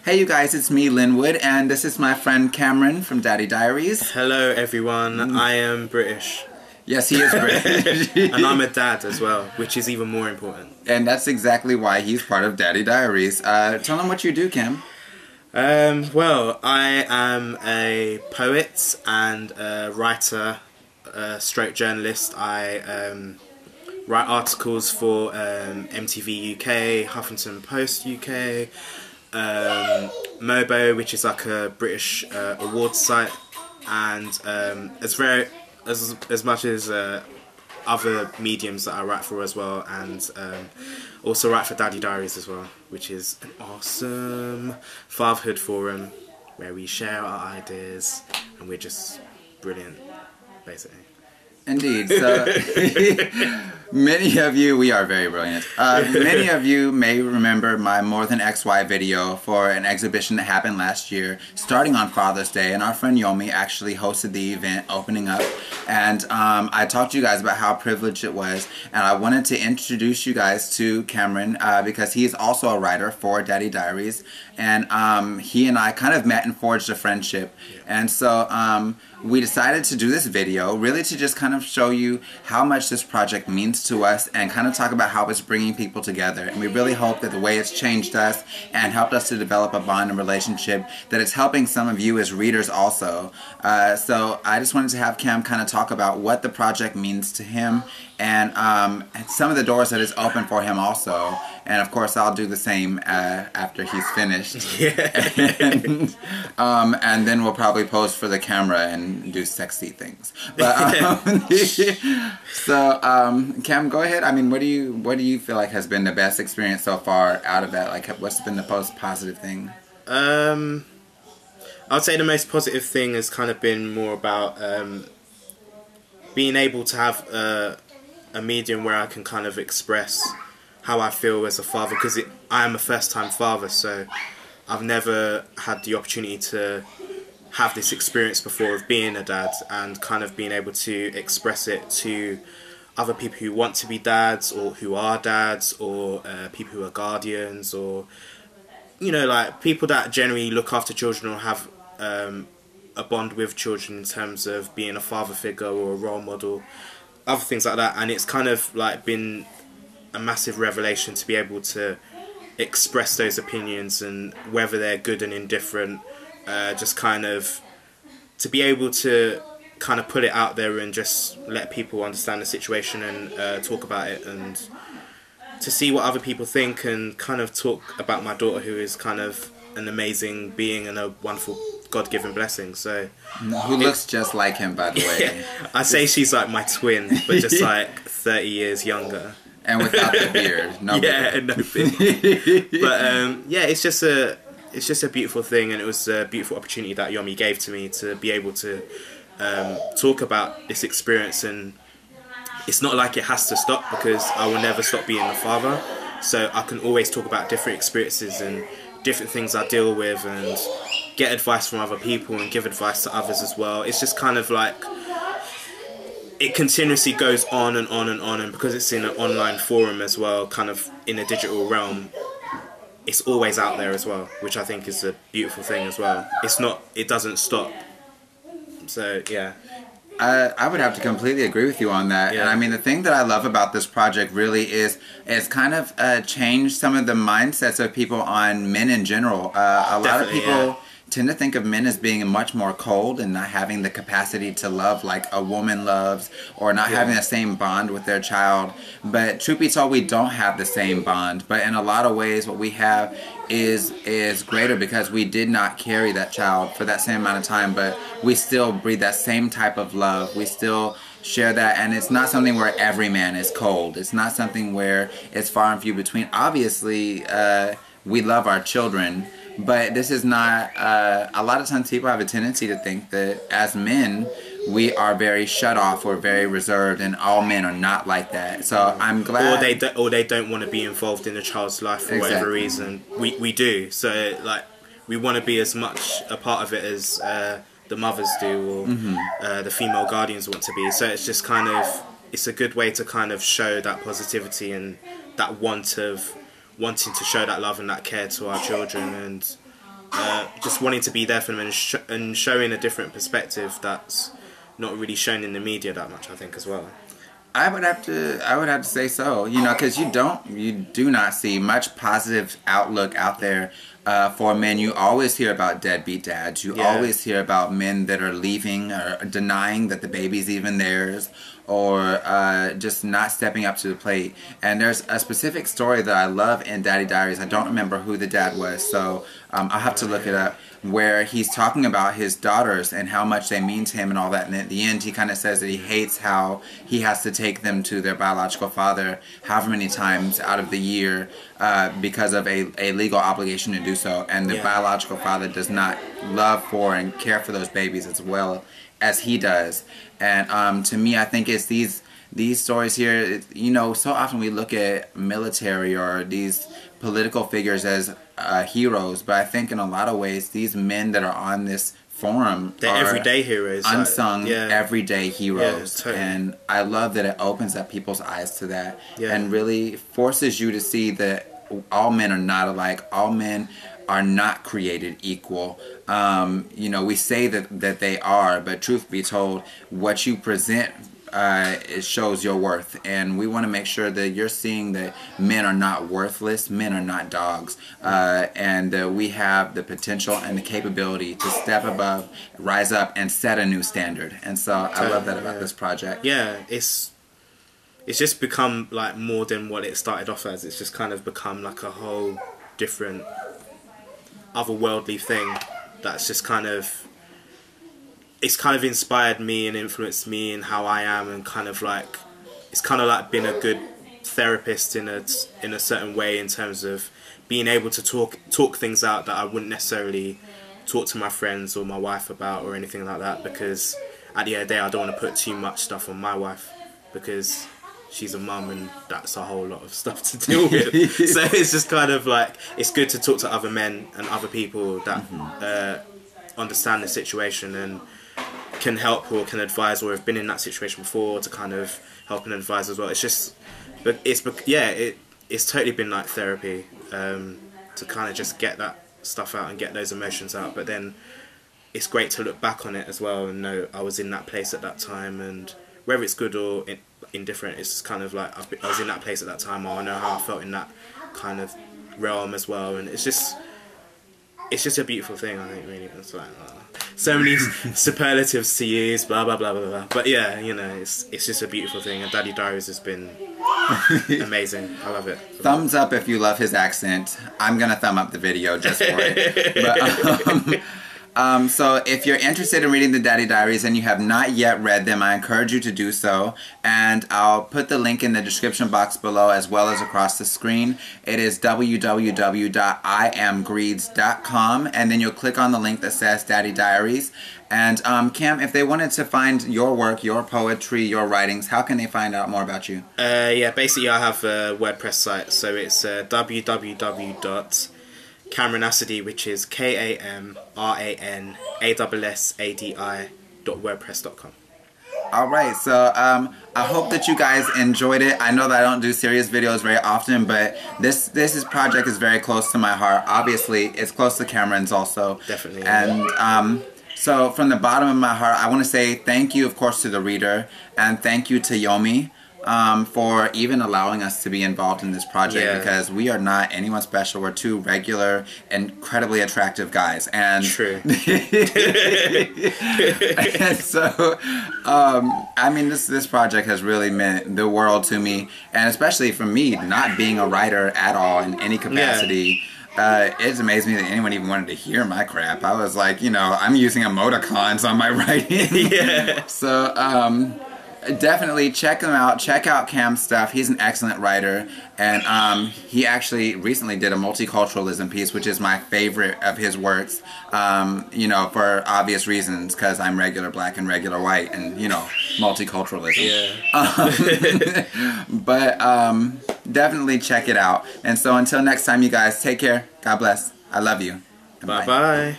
Hey you guys, it's me, Linwood, and this is my friend Cameron from Daddy Diaries. Hello everyone, I am British. Yes, he is British. And I'm a dad as well, which is even more important. And that's exactly why he's part of Daddy Diaries. Tell him what you do, Cam. Well, I am a poet and a writer, stroke journalist. I write articles for MTV UK, Huffington Post UK, Mobo, which is like a British awards site, and as much as other mediums that I write for as well, and also write for Daddy Diaries as well, which is an awesome fatherhood forum where we share our ideas and we're just brilliant, basically. Indeed. So, many of you, we are very brilliant. Many of you may remember my More Than XY video for an exhibition that happened last year, starting on Father's Day, and our friend Yomi actually hosted the event opening up. And I talked to you guys about how privileged it was, and I wanted to introduce you guys to Cameron because he is also a writer for Daddy Diaries, and he and I kind of met and forged a friendship. And so we decided to do this video really to just kind of show you how much this project means to us and kind of talk about how it's bringing people together. And we really hope that the way it's changed us and helped us to develop a bond and relationship, that it's helping some of you as readers also. So I just wanted to have Cam kind of talk about what the project means to him and some of the doors that it's opened for him also. And of course I'll do the same after he's finished. Yeah. And then we'll probably pose for the camera and do sexy things. But so Cam, go ahead. I mean, what do you feel like has been the best experience so far out of that? Like, what's been the most positive thing? I would say the most positive thing has kind of been more about being able to have a medium where I can kind of express how I feel as a father, because I am a first-time father, so I've never had the opportunity to have this experience before of being a dad and kind of being able to express it to other people who want to be dads or who are dads, or people who are guardians, or like people that generally look after children or have a bond with children in terms of being a father figure or a role model, other things like that. And it's kind of like been a massive revelation to be able to express those opinions, and whether they're good and indifferent, just kind of to be able to kind of put it out there and just let people understand the situation and talk about it, and to see what other people think, and kind of talk about my daughter, who is kind of an amazing being and a wonderful God-given blessing. So who looks just like him, by the way. Yeah, I say she's like my twin, but just like 30 years younger. And without the beard. No beard. No beard. But yeah, it's just a beautiful thing, and it was a beautiful opportunity that Yomi gave to me to be able to talk about this experience. And it's not like it has to stop, because I will never stop being a father, so I can always talk about different experiences and different things I deal with, and get advice from other people and give advice to others as well. It's just kind of like it continuously goes on and on and on, and because it's in an online forum as well, kind of in a digital realm, it's always out there as well, which I think is a beautiful thing as well. It doesn't stop. So yeah, I would have to completely agree with you on that. Yeah. And I mean, the thing that I love about this project really is it's kind of changed some of the mindsets of people on men in general. A lot of people tend to think of men as being much more cold and not having the capacity to love like a woman loves, or not having the same bond with their child. But truth be told, we don't have the same bond. But in a lot of ways, what we have is greater, because we did not carry that child for that same amount of time, but we still breathe that same type of love. We still share that, and it's not something where every man is cold. It's not something where it's far and few between. Obviously, we love our children, but this is not, a lot of times people have a tendency to think that as men, we are very shut off or very reserved, and all men are not like that. So I'm glad. Or they don't want to be involved in a child's life for whatever reason. We do. So like, we want to be as much a part of it as the mothers do, or the female guardians want to be. So it's just kind of, it's a good way to kind of show that positivity and that want of wanting to show that love and that care to our children. And just wanting to be there for them and showing a different perspective that's not really shown in the media that much, I think, as well. I would have to say so, you know, because you do not see much positive outlook out there for men. You always hear about deadbeat dads. You always hear about men that are leaving or denying that the baby's even theirs, or just not stepping up to the plate. And there's a specific story that I love in Daddy Diaries. I don't remember who the dad was, so I'll have to look it up, where he's talking about his daughters and how much they mean to him and all that. And at the end, he kind of says that he hates how he has to take them to their biological father however many times out of the year because of a legal obligation to do so. And the biological father does not love for and care for those babies as well as he does. And to me, I think it's these stories here. You know, so often we look at military or these political figures as heroes, but I think in a lot of ways these men that are on this forum they're are everyday heroes, unsung everyday heroes. Totally. And I love that it opens up people's eyes to that and really forces you to see that all men are not alike. All men are not created equal. You know, we say that they are, but truth be told, what you present it shows your worth, and we want to make sure that you're seeing that men are not worthless, men are not dogs, and we have the potential and the capability to step above, rise up, and set a new standard. And so I love that about this project. Yeah, it's just become like more than what it started off as. It's just kind of become like a whole different otherworldly thing that's just kind of, it's kind of inspired me and influenced me in how I am, and kind of like, it's kind of like been a good therapist in a certain way, in terms of being able to talk things out that I wouldn't necessarily talk to my friends or my wife about or anything like that, because at the end of the day I don't want to put too much stuff on my wife, because she's a mum and that's a whole lot of stuff to deal with. So it's just kind of like, it's good to talk to other men and other people that understand the situation and can help or can advise, or have been in that situation before, to kind of help and advise as well. It's just, but it's totally been like therapy, to kind of just get that stuff out and get those emotions out. But then it's great to look back on it as well and know I was in that place at that time, and whether it's good or indifferent, it's just kind of like I was in that place at that time, or I know how I felt in that kind of realm as well. And it's just a beautiful thing, I think, really. It's like so many superlatives to use, blah blah blah blah blah. But yeah, you know, it's just a beautiful thing, and Daddy Diaries has been amazing. I love it. Thumbs up if you love his accent. I'm gonna thumb up the video just for it. But, so if you're interested in reading the Daddy Diaries and you have not yet read them, I encourage you to do so. And I'll put the link in the description box below as well as across the screen. It is www.iamgreeds.com, and then you'll click on the link that says Daddy Diaries. And Cam, if they wanted to find your work, your poetry, your writings, how can they find out more about you? Yeah, basically I have a WordPress site, so it's www.CameronAssadi, which is KAMRANASSADI.wordpress.com. Alright, so I hope that you guys enjoyed it. I know that I don't do serious videos very often, but this project is very close to my heart. Obviously, it's close to Cameron's also. Definitely. And so from the bottom of my heart, I want to say thank you, of course, to the reader, and thank you to Yomi for even allowing us to be involved in this project, because we are not anyone special. We're two regular, incredibly attractive guys. And true. And so, I mean, this project has really meant the world to me, and especially for me, not being a writer at all in any capacity. It's amazed me that anyone even wanted to hear my crap. I was like, you know, I'm using emoticons on my writing. So, definitely check him out. Check out Cam's stuff. He's an excellent writer, and he actually recently did a multiculturalism piece, which is my favorite of his works. You know, for obvious reasons, because I'm regular black and regular white, and you know, multiculturalism. But definitely check it out. And so until next time, you guys, take care. God bless. I love you. Bye bye.